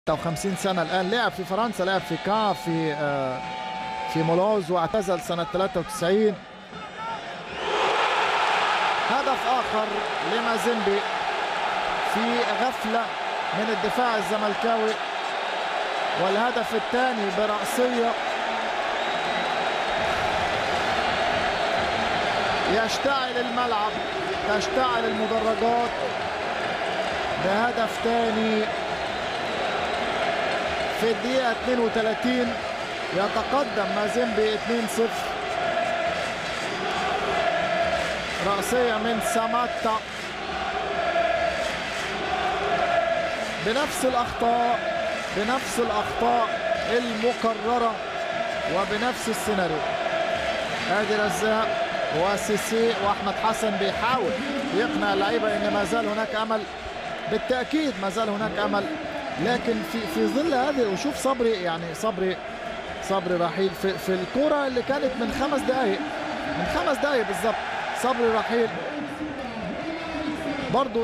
56 سنة الآن. لعب في فرنسا، لعب في كان، في مولوز، واعتزل سنة 93. هدف آخر لمازيمبي في غفلة من الدفاع الزملكاوي، والهدف الثاني برأسية يشتعل الملعب، تشتعل المدرجات بهدف ثاني في الدقيقة 32. يتقدم مازيمبي 2-0. رأسية من ساماتا بنفس الأخطاء المكررة وبنفس السيناريو. هادي رزاق وسيسي واحمد حسن بيحاول يقنع اللعيبه ان ما زال هناك امل. بالتاكيد ما زال هناك امل، لكن في ظل هذه، وشوف صبري، يعني صبري رحيل في الكرة اللي كانت من 5 دقائق بالظبط. صبري رحيل برضو